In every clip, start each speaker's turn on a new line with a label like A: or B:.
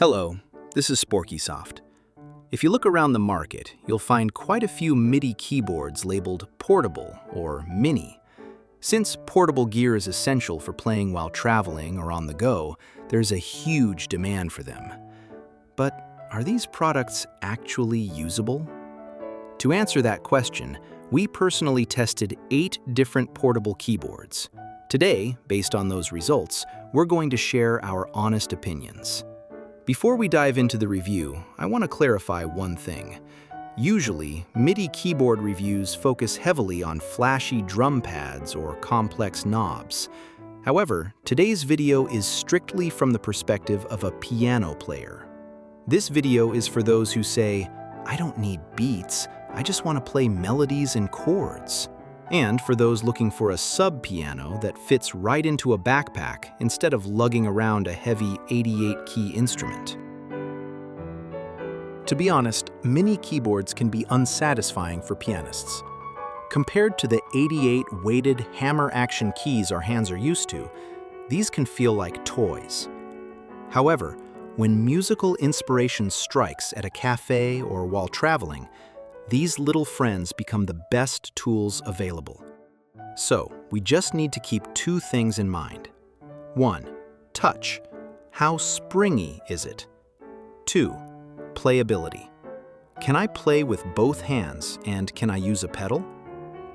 A: Hello, this is Sporkysoft. If you look around the market, you'll find quite a few MIDI keyboards labeled portable or mini. Since portable gear is essential for playing while traveling or on the go, there's a huge demand for them. But are these products actually usable? To answer that question, we personally tested 8 different portable keyboards. Today, based on those results, we're going to share our honest opinions. Before we dive into the review, I want to clarify one thing. Usually, MIDI keyboard reviews focus heavily on flashy drum pads or complex knobs. However, today's video is strictly from the perspective of a piano player. This video is for those who say, "I don't need beats, I just want to play melodies and chords." And for those looking for a sub-piano that fits right into a backpack instead of lugging around a heavy 88-key instrument. To be honest, mini keyboards can be unsatisfying for pianists. Compared to the 88 weighted hammer action keys our hands are used to, these can feel like toys. However, when musical inspiration strikes at a cafe or while traveling, these little friends become the best tools available. So, we just need to keep 2 things in mind. 1. Touch. How springy is it? 2. Playability. Can I play with both hands and can I use a pedal?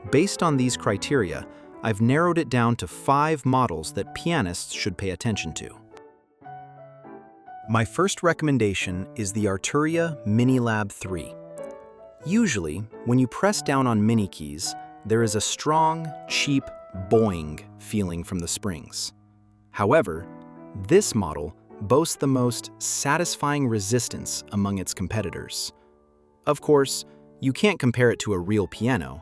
A: Based on these criteria, I've narrowed it down to 5 models that pianists should pay attention to. My first recommendation is the Arturia Minilab 3. Usually, when you press down on mini keys, there is a strong, cheap boing feeling from the springs. However, this model boasts the most satisfying resistance among its competitors. Of course, you can't compare it to a real piano,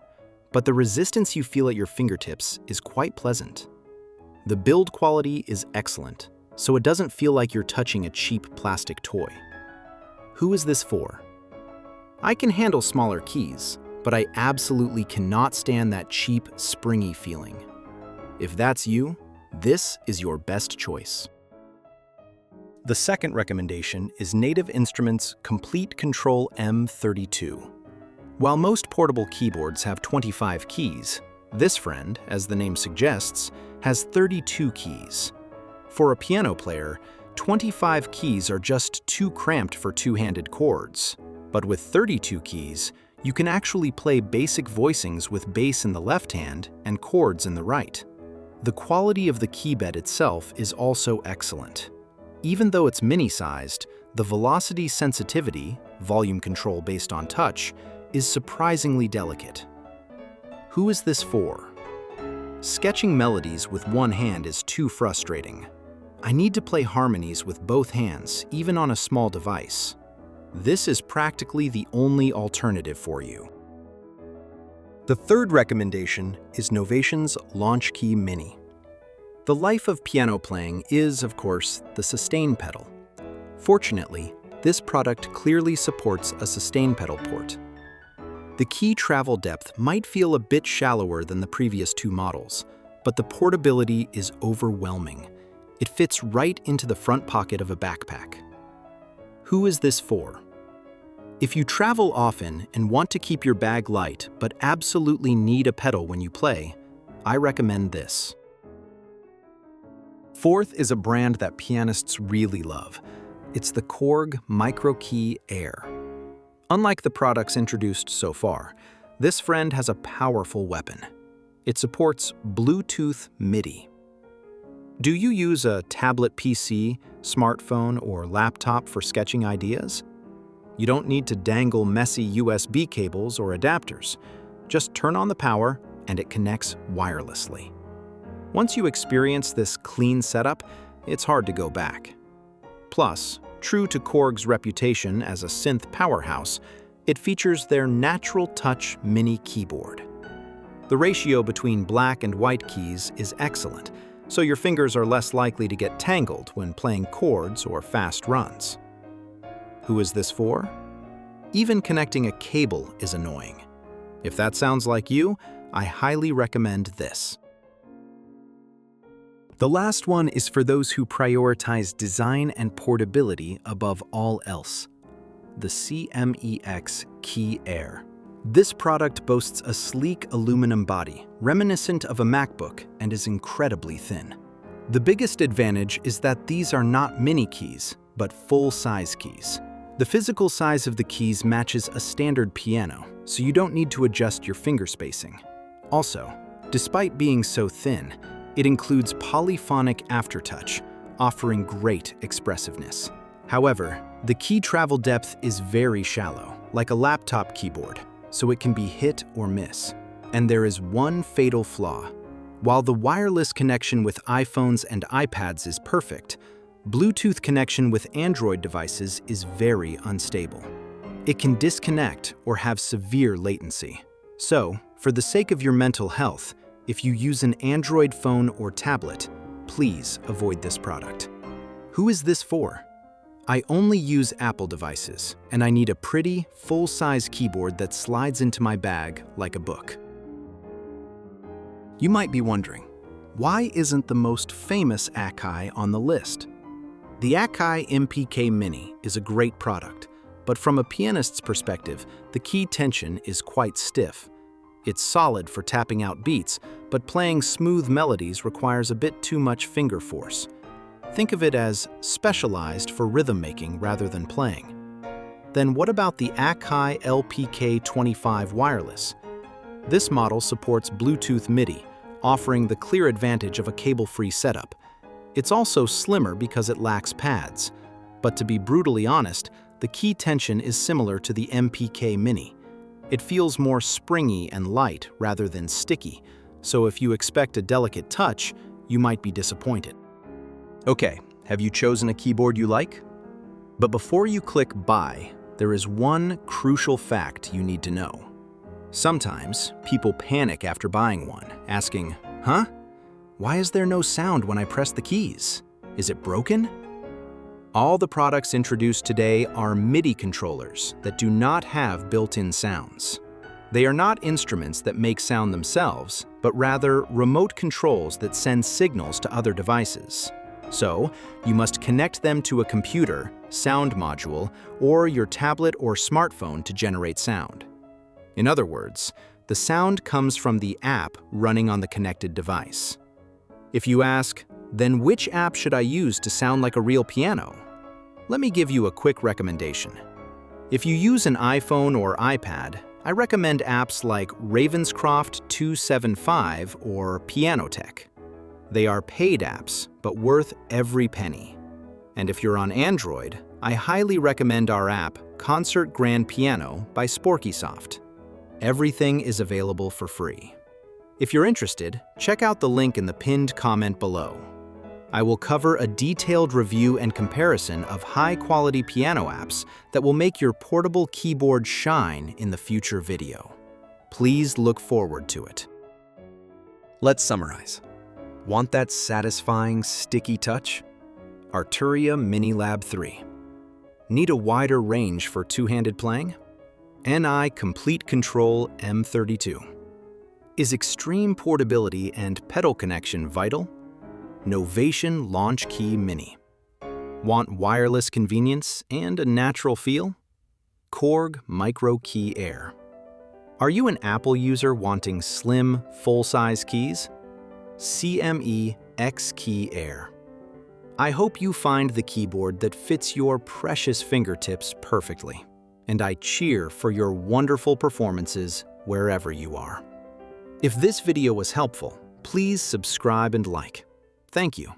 A: but the resistance you feel at your fingertips is quite pleasant. The build quality is excellent, so it doesn't feel like you're touching a cheap plastic toy. Who is this for? I can handle smaller keys, but I absolutely cannot stand that cheap, springy feeling. If that's you, this is your best choice. The second recommendation is Native Instruments Komplete Kontrol M32. While most portable keyboards have 25 keys, this friend, as the name suggests, has 32 keys. For a piano player, 25 keys are just too cramped for two-handed chords. But with 32 keys, you can actually play basic voicings with bass in the left hand and chords in the right. The quality of the keybed itself is also excellent. Even though it's mini-sized, the velocity sensitivity, volume control based on touch, is surprisingly delicate. Who is this for? Sketching melodies with one hand is too frustrating. I need to play harmonies with both hands, even on a small device. This is practically the only alternative for you. The third recommendation is Novation's Launchkey Mini. The life of piano playing is, of course, the sustain pedal. Fortunately, this product clearly supports a sustain pedal port. The key travel depth might feel a bit shallower than the previous 2 models, but the portability is overwhelming. It fits right into the front pocket of a backpack. Who is this for? If you travel often and want to keep your bag light but absolutely need a pedal when you play, I recommend this. Fourth is a brand that pianists really love. It's the Korg Micro-Key Air. Unlike the products introduced so far, this friend has a powerful weapon. It supports Bluetooth MIDI. Do you use a tablet PC, smartphone, or laptop for sketching ideas? You don't need to dangle messy USB cables or adapters. Just turn on the power and it connects wirelessly. Once you experience this clean setup, it's hard to go back. Plus, true to Korg's reputation as a synth powerhouse, it features their Natural Touch mini keyboard. The ratio between black and white keys is excellent, so your fingers are less likely to get tangled when playing chords or fast runs. Who is this for? Even connecting a cable is annoying. If that sounds like you, I highly recommend this. The last one is for those who prioritize design and portability above all else. The CMEX Key Air. This product boasts a sleek aluminum body, reminiscent of a MacBook, and is incredibly thin. The biggest advantage is that these are not mini keys, but full-size keys. The physical size of the keys matches a standard piano, so you don't need to adjust your finger spacing. Also, despite being so thin, it includes polyphonic aftertouch, offering great expressiveness. However, the key travel depth is very shallow, like a laptop keyboard, so it can be hit or miss. And there is one fatal flaw. While the wireless connection with iPhones and iPads is perfect, Bluetooth connection with Android devices is very unstable. It can disconnect or have severe latency. So, for the sake of your mental health, if you use an Android phone or tablet, please avoid this product. Who is this for? I only use Apple devices, and I need a pretty, full-size keyboard that slides into my bag like a book. You might be wondering, why isn't the most famous Akai on the list? The Akai MPK Mini is a great product, but from a pianist's perspective, the key tension is quite stiff. It's solid for tapping out beats, but playing smooth melodies requires a bit too much finger force. Think of it as specialized for rhythm making rather than playing. Then what about the Akai LPK25 Wireless? This model supports Bluetooth MIDI, offering the clear advantage of a cable-free setup. It's also slimmer because it lacks pads. But to be brutally honest, the key tension is similar to the MPK Mini. It feels more springy and light rather than sticky, so if you expect a delicate touch, you might be disappointed. Okay, have you chosen a keyboard you like? But before you click buy, there is one crucial fact you need to know. Sometimes people panic after buying one, asking, "Huh? Why is there no sound when I press the keys? Is it broken?" All the products introduced today are MIDI controllers that do not have built-in sounds. They are not instruments that make sound themselves, but rather remote controls that send signals to other devices. So, you must connect them to a computer, sound module, or your tablet or smartphone to generate sound. In other words, the sound comes from the app running on the connected device. If you ask, then which app should I use to sound like a real piano? Let me give you a quick recommendation. If you use an iPhone or iPad, I recommend apps like Ravenscroft 275 or Pianotech. They are paid apps, but worth every penny. And if you're on Android, I highly recommend our app, Concert Grand Piano by Sporkysoft. Everything is available for free. If you're interested, check out the link in the pinned comment below. I will cover a detailed review and comparison of high-quality piano apps that will make your portable keyboard shine in the future video. Please look forward to it. Let's summarize. Want that satisfying, sticky touch? Arturia Minilab 3. Need a wider range for two-handed playing? NI Complete Control M32. Is extreme portability and pedal connection vital? Novation Launch Key Mini. Want wireless convenience and a natural feel? Korg Micro Key Air. Are you an Apple user wanting slim, full-size keys? CME X Key Air. I hope you find the keyboard that fits your precious fingertips perfectly, and I cheer for your wonderful performances wherever you are. If this video was helpful, please subscribe and like. Thank you.